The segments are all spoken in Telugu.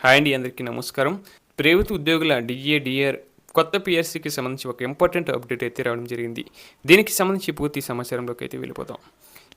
హాయ్ అండి, అందరికీ నమస్కారం. ప్రభుత్వ ఉద్యోగుల డిఏ, డిఆర్ కొత్త పిఎస్సికి సంబంధించి ఒక ఇంపార్టెంట్ అప్డేట్ అయితే రావడం జరిగింది. దీనికి సంబంధించి పూర్తి సమాచారంలోకి అయితే వెళ్ళిపోదాం.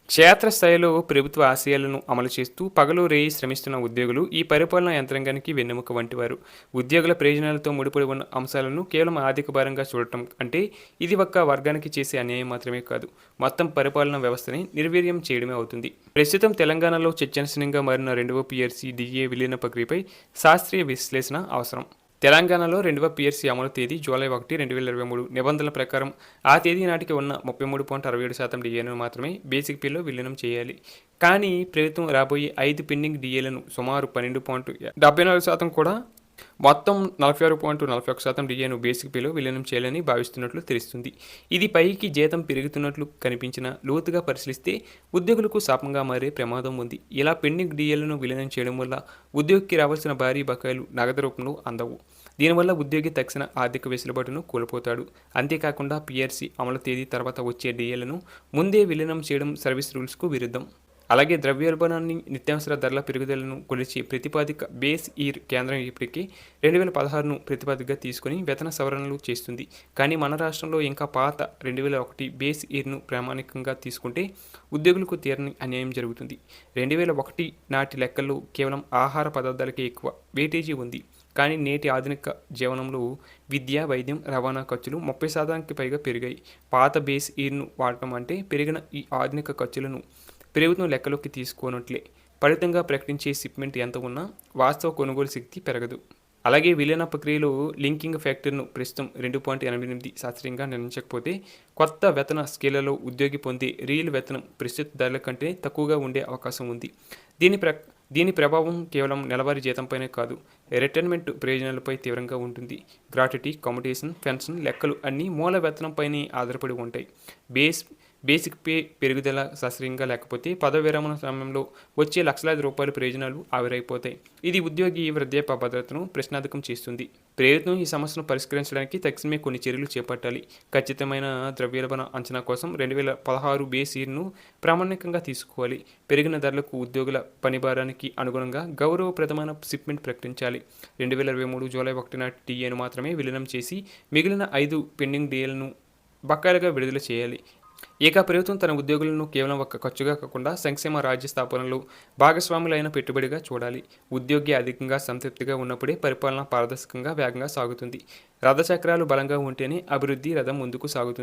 క్షేత్రస్థాయిలో ప్రభుత్వ ఆశయాలను అమలు చేస్తూ పగలు రేయి శ్రమిస్తున్న ఉద్యోగులు ఈ పరిపాలనా యంత్రాంగానికి వెన్నెముక వంటివారు. ఉద్యోగుల ప్రయోజనాలతో ముడిపడి ఉన్న అంశాలను కేవలం ఆర్థిక భారంగా చూడటం అంటే ఇది ఒక్క వర్గానికి చేసే అన్యాయం మాత్రమే కాదు, మొత్తం పరిపాలనా వ్యవస్థని నిర్వీర్యం చేయడమే అవుతుంది. ప్రస్తుతం తెలంగాణలో చర్చనీయాంశంగా మారిన రెండవ పిఆర్సీ డిఏ విలీన ప్రక్రియపై శాస్త్రీయ విశ్లేషణ అవసరం. తెలంగాణలో రెండవ పిఆర్సీ అమలు తేదీ జూలై 1, 2023 నిబంధనల ప్రకారం ఆ తేదీ నాటికి ఉన్న 33.67% డిఏను మాత్రమే బేసిక్ పేలో విలీనం చేయాలి. కానీ ప్రభుత్వం రాబోయే 5 పెండింగ్ డిఏలను సుమారు 12.74% కూడా మొత్తం 46.41% డిఏను బేసిక్ పేలో విలీనం చేయాలని భావిస్తున్నట్లు తెలుస్తుంది. ఇది పైకి జీతం పెరుగుతున్నట్లు కనిపించినా లోతుగా పరిశీలిస్తే ఉద్యోగులకు శాపంగా మారే ప్రమాదం ఉంది. ఇలా పెండింగ్ డిఏలను విలీనం చేయడం వల్ల ఉద్యోగికి రావాల్సిన భారీ బకాయిలు నగదు రూపంలో అందవు. దీనివల్ల ఉద్యోగి తక్షణ ఆర్థిక వెసులుబాటును కోల్పోతాడు. అంతేకాకుండా పిఆర్సీ అమలు తేదీ తర్వాత వచ్చే డిఏలను ముందే విలీనం చేయడం సర్వీస్ రూల్స్కు విరుద్ధం. అలాగే ద్రవ్యోల్బణాన్ని, నిత్యావసర ధరల పెరుగుదలను కొలిచి ప్రతిపాదిక బేస్ ఇయర్ కేంద్రం ఇప్పటికీ 2016ను ప్రతిపాదికగా తీసుకుని వేతన సవరణలు చేస్తుంది. కానీ మన రాష్ట్రంలో ఇంకా పాత 2001 బేస్ ఇయర్ను ప్రామాణికంగా తీసుకుంటే ఉద్యోగులకు తీరని అన్యాయం జరుగుతుంది. 2001 నాటి లెక్కల్లో కేవలం ఆహార పదార్థాలకే ఎక్కువ వెయిటేజీ ఉంది. కానీ నేటి ఆధునిక జీవనంలో విద్య, వైద్యం, రవాణా ఖర్చులు 30%కి పైగా పెరిగాయి. పాత బేస్ ఇయర్ను వాడటం అంటే పెరిగిన ఈ ఆధునిక ఖర్చులను ప్రభుత్వం లెక్కలోకి తీసుకోనట్లే. ఫలితంగా ప్రకటించే షిప్మెంట్ ఎంత ఉన్నా వాస్తవ కొనుగోలు శక్తి పెరగదు. అలాగే విలీన ప్రక్రియలో లింకింగ్ ఫ్యాక్టర్ను ప్రస్తుతం 2.88 శాస్త్రీయంగా నిర్ణయించకపోతే కొత్త వేతన స్కేళ్లలో ఉద్యోగి పొందే రియల్ వేతనం ప్రస్తుత ధరల కంటే తక్కువగా ఉండే అవకాశం ఉంది. దీని ప్రభావం కేవలం నెలవారీ జీతంపైనే కాదు, రిటైర్మెంట్ ప్రయోజనాలపై తీవ్రంగా ఉంటుంది. గ్రాట్యుటీ, కమ్యూటేషన్, పెన్షన్ లెక్కలు అన్నీ మూల వేతనంపైనే ఆధారపడి ఉంటాయి. బేసిక్ పే పెరుగుదల శాస్త్రీయంగా లేకపోతే పదవి విరమణ సమయంలో వచ్చే లక్షలాది రూపాయల ప్రయోజనాలు ఆవిరైపోతాయి. ఇది ఉద్యోగి వృద్ధాప్య భద్రతను ప్రశ్నార్థకం చేస్తుంది. ప్రభుత్వం ఈ సమస్యను పరిష్కరించడానికి తక్షణమే కొన్ని చర్యలు చేపట్టాలి. ఖచ్చితమైన ద్రవ్యోల్బణ అంచనా కోసం 2016 బేస్ ఇయర్ను ప్రామాణికంగా తీసుకోవాలి. పెరిగిన ధరలకు ఉద్యోగుల పనిభారానికి అనుగుణంగా గౌరవప్రదమైన షిప్మెంట్ ప్రకటించాలి. 2023 జూలై 1 నాటి డిఏను మాత్రమే విలీనం చేసి మిగిలిన 5 పెండింగ్ డిఏలను బకాయిలుగా విడుదల చేయాలి. ఇక ప్రభుత్వం తన ఉద్యోగులను కేవలం ఒక ఖర్చుగా కాకుండా సంక్షేమ రాజ్య స్థాపనలో భాగస్వాములైన పెట్టుబడిగా చూడాలి. ఉద్యోగి అధికంగా సంతృప్తిగా ఉన్నప్పుడే పరిపాలన పారదర్శకంగా వేగంగా సాగుతుంది. రథచక్రాలు బలంగా ఉంటేనే అభివృద్ధి రథం ముందుకు సాగుతుంది.